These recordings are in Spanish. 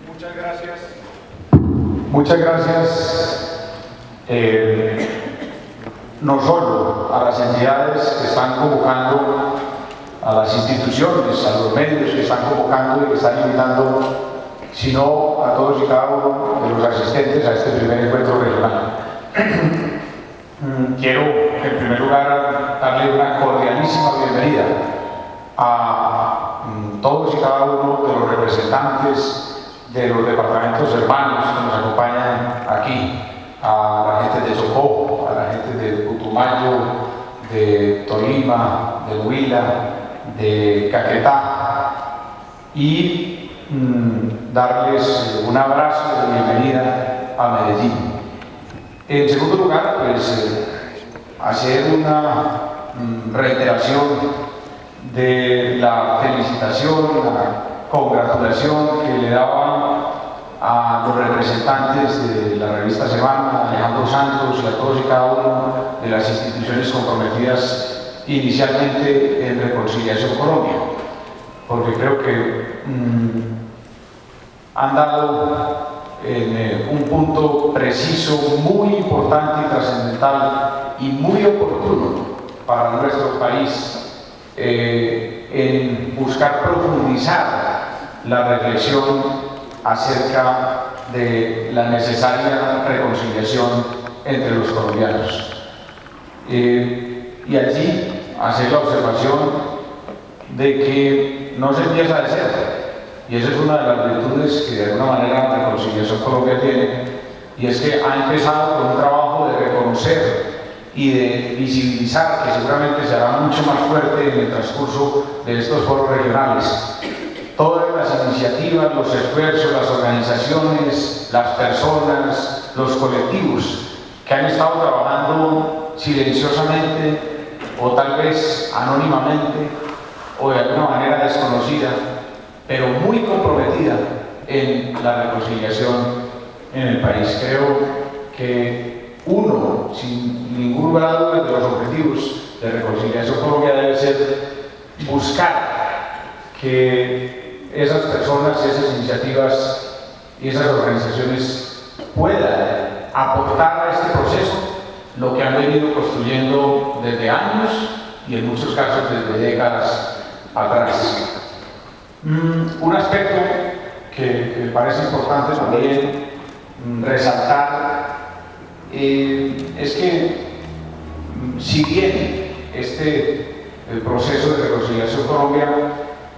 Muchas gracias. Muchas gracias. No solo a las entidades que están convocando, a las instituciones, a los medios que están convocando y que están invitando, sino a todos y cada uno de los asistentes a este primer encuentro regional. Quiero, en primer lugar, darle una cordialísima bienvenida a todos y cada uno de los representantes de los departamentos hermanos que nos acompañan aquí, a la gente de Chocó, a la gente de Putumayo, de Tolima, de Huila, de Caquetá, y darles un abrazo de bienvenida a Medellín. En segundo lugar, pues hacer una reiteración de la felicitación, la congratulación que le daban a los representantes de la revista Semana, a Alejandro Santos y a todos y cada uno de las instituciones comprometidas inicialmente en Reconciliación Colombia, porque creo que han dado en un punto preciso, muy importante y trascendental y muy oportuno para nuestro país, en buscar profundizar la reflexión acerca de la necesaria reconciliación entre los colombianos. Y allí hacer la observación de que no se empieza de cero, y esa es una de las virtudes que de alguna manera la Reconciliación Colombia tiene, y es que ha empezado con un trabajo de reconocer y de visibilizar, que seguramente será mucho más fuerte en el transcurso de estos foros regionales, todas las iniciativas, los esfuerzos, las organizaciones, las personas, los colectivos que han estado trabajando silenciosamente o tal vez anónimamente o de alguna manera desconocida, pero muy comprometida en la reconciliación en el país. Creo que uno, sin ningún grado de los objetivos de Reconciliación Colombia, debe ser buscar que esas personas, esas iniciativas y esas organizaciones puedan aportar a este proceso lo que han venido construyendo desde años y en muchos casos desde décadas atrás. Un aspecto que me parece importante también resaltar es que si bien este proceso de Reconciliación Colombia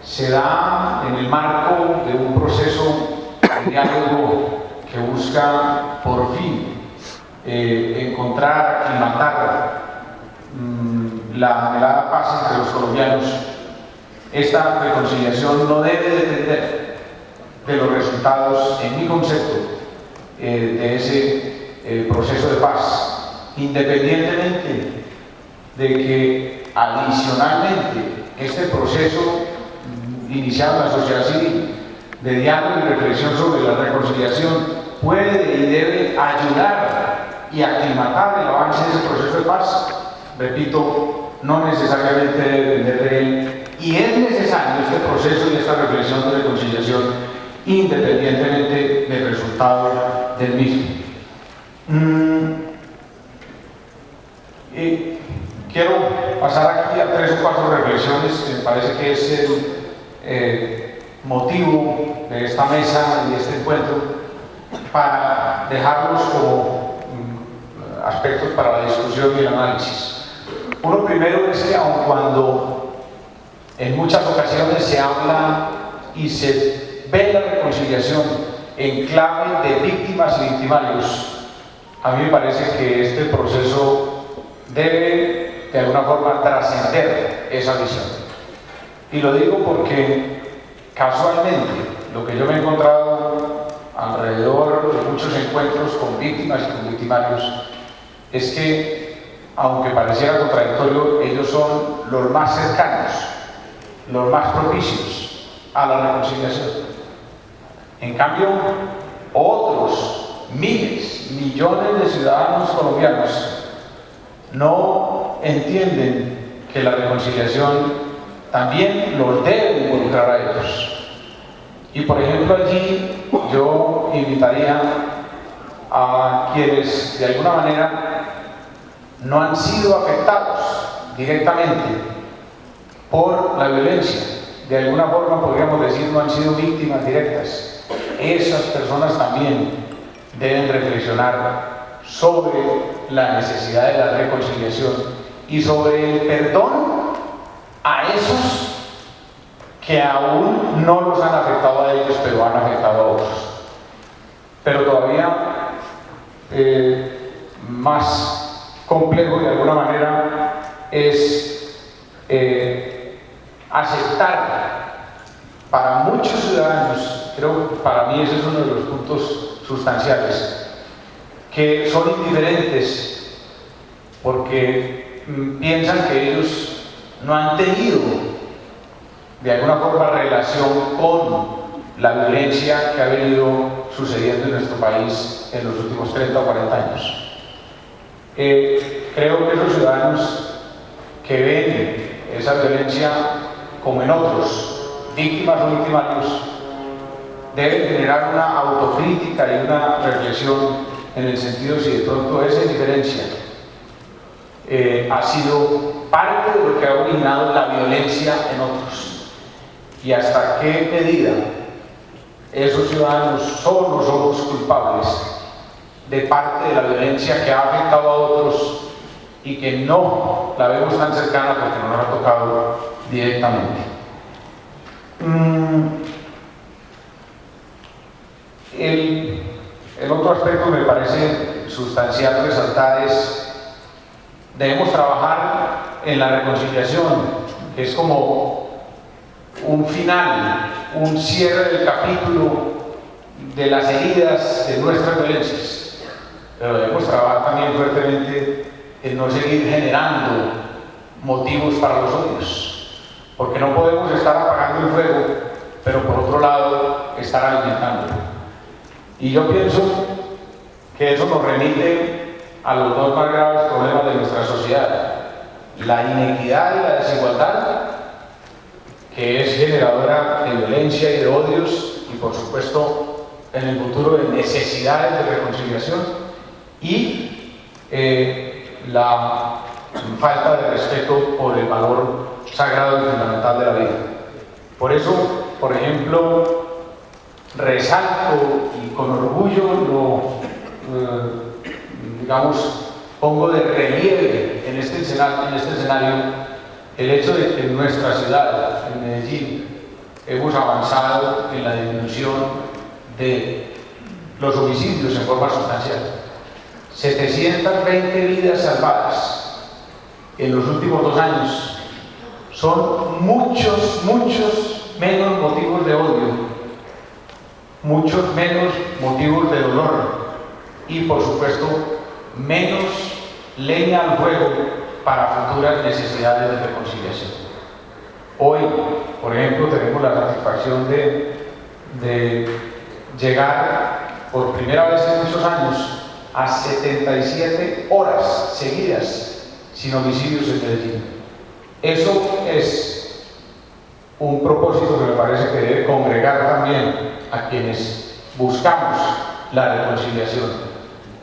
se da en el marco de un proceso de diálogo que busca por fin encontrar, aclimatar la anhelada paz entre los colombianos, esta reconciliación no debe depender de los resultados, en mi concepto, de ese proceso de paz, independientemente de que adicionalmente este proceso iniciado en la sociedad civil de diálogo y reflexión sobre la reconciliación puede y debe ayudar y aclimatar el avance de ese proceso de paz. Repito, no necesariamente debe depender de él, y es necesario este proceso y esta reflexión de reconciliación independientemente del resultado del mismo. Quiero pasar aquí a 3 o 4 reflexiones que me parece que es el motivo de esta mesa y de este encuentro, para dejarlos como aspectos para la discusión y el análisis. Uno primero es que aun cuando en muchas ocasiones se habla y se ve la reconciliación en clave de víctimas y victimarios, a mí me parece que este proceso debe de alguna forma trascender esa visión. Y lo digo porque casualmente lo que yo me he encontrado alrededor de muchos encuentros con víctimas y con victimarios es que, aunque pareciera contradictorio, ellos son los más cercanos, los más propicios a la reconciliación. En cambio, otros miles, millones de ciudadanos colombianos no entienden que la reconciliación también los debe involucrar a ellos. Y por ejemplo allí yo invitaría a quienes de alguna manera no han sido afectados directamente por la violencia, de alguna forma podríamos decir no han sido víctimas directas. Esas personas también deben reflexionar sobre la necesidad de la reconciliación y sobre el perdón a esos que aún no los han afectado a ellos, pero han afectado a otros. Pero todavía más complejo de alguna manera es aceptar para muchos ciudadanos, creo que para mí ese es uno de los puntos sustanciales, que son indiferentes porque piensan que ellos no han tenido de alguna forma relación con la violencia que ha venido sucediendo en nuestro país en los últimos 30 o 40 años. Creo que los ciudadanos que ven esa violencia como en otros, víctimas o victimarios, deben generar una autocrítica y una reflexión en el sentido si de pronto esa indiferencia ha sido parte de lo que ha originado la violencia en otros y hasta qué medida esos ciudadanos son o somos culpables de parte de la violencia que ha afectado a otros y que no la vemos tan cercana porque no nos ha tocado directamente. El otro aspecto que me parece sustancial resaltar es debemos trabajar en la reconciliación, que es como un final, un cierre del capítulo de las heridas de nuestras violencias, pero debemos trabajar también fuertemente en no seguir generando motivos para los odios, porque no podemos estar apagando el fuego, pero por otro lado estar alimentándolo. Y yo pienso que eso nos remite a los dos más graves problemas de nuestra sociedad: la inequidad y la desigualdad, que es generadora de violencia y de odios, y por supuesto en el futuro de necesidades de reconciliación, y la falta de respeto por el valor sagrado y fundamental de la vida. Por eso, por ejemplo, resalto y con orgullo pongo de relieve en este escenario el hecho de que en nuestra ciudad, en Medellín, hemos avanzado en la disminución de los homicidios en forma sustancial. 720 vidas salvadas en los últimos 2 años. Son muchos menos motivos de odio, muchos menos motivos de dolor y, por supuesto, menos leña al fuego para futuras necesidades de reconciliación. Hoy, por ejemplo, tenemos la satisfacción de llegar por primera vez en muchos años a 77 horas seguidas sin homicidios en Medellín. Eso es un propósito que me parece que debe congregar también a quienes buscamos la reconciliación.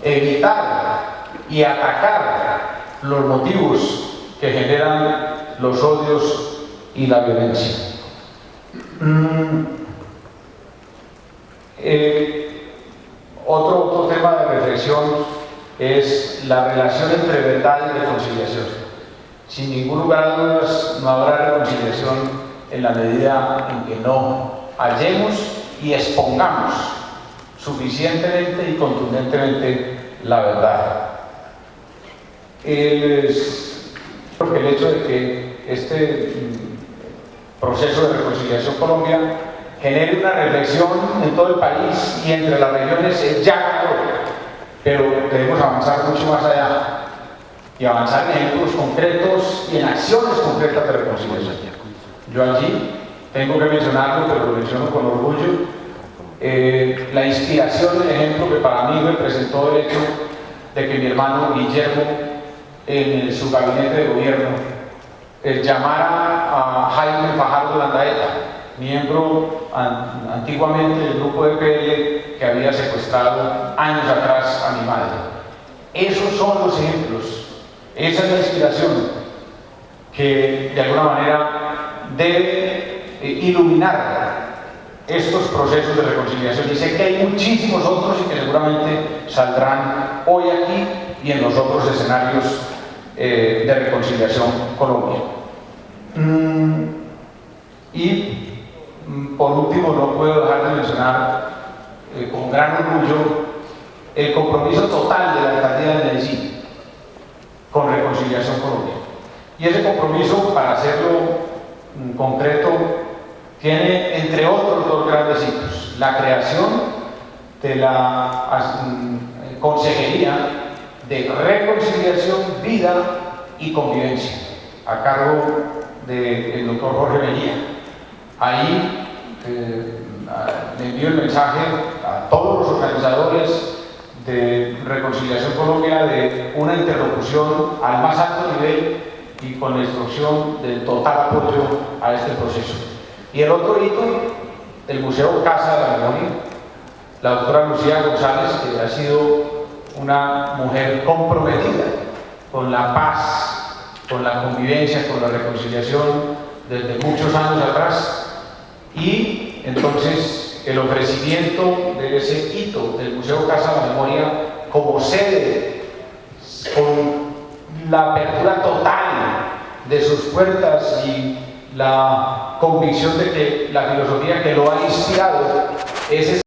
Evitar y atacar los motivos que generan los odios y la violencia. Otro tema de reflexión es la relación entre verdad y reconciliación. Sin ningún lugar a dudas, no habrá reconciliación en la medida en que no hallemos y expongamos suficientemente y contundentemente la verdad. Porque el hecho de que este proceso de reconciliación Colombia genere una reflexión en todo el país y entre las regiones es ya, pero debemos avanzar mucho más allá y avanzar en ejemplos concretos y en acciones concretas de reconciliación. Yo allí tengo que mencionarlo, pero lo menciono con orgullo, la inspiración del ejemplo que para mí representó el hecho de que mi hermano Guillermo, en su gabinete de gobierno, llamara a Jaime Fajardo Landaeta miembro antiguamente del grupo de PL que había secuestrado años atrás a mi madre. Esos son los ejemplos, esa es la inspiración que de alguna manera debe iluminar estos procesos de reconciliación. Y sé que hay muchísimos otros y que seguramente saldrán hoy aquí y en los otros escenarios de reconciliación Colombia. Y por último, no puedo dejar de mencionar con gran orgullo el compromiso total de la alcaldía de Medellín con Reconciliación Colombia. Y ese compromiso, para hacerlo concreto, tiene entre otros dos grandes hitos: la creación de la Consejería de Reconciliación, Vida y Convivencia, a cargo del doctor Jorge Mejía. Ahí le envío el mensaje a todos los organizadores de Reconciliación Colombia de una interlocución al más alto nivel y con la instrucción del total apoyo a este proceso. Y el otro hito, el Museo Casa de la Memoria, la doctora Lucía González, que ha sido una mujer comprometida con la paz, con la convivencia, con la reconciliación desde muchos años atrás. Y entonces el ofrecimiento de ese hito del Museo Casa de la Memoria como sede, con la apertura total de sus puertas y la convicción de que la filosofía que lo ha inspirado es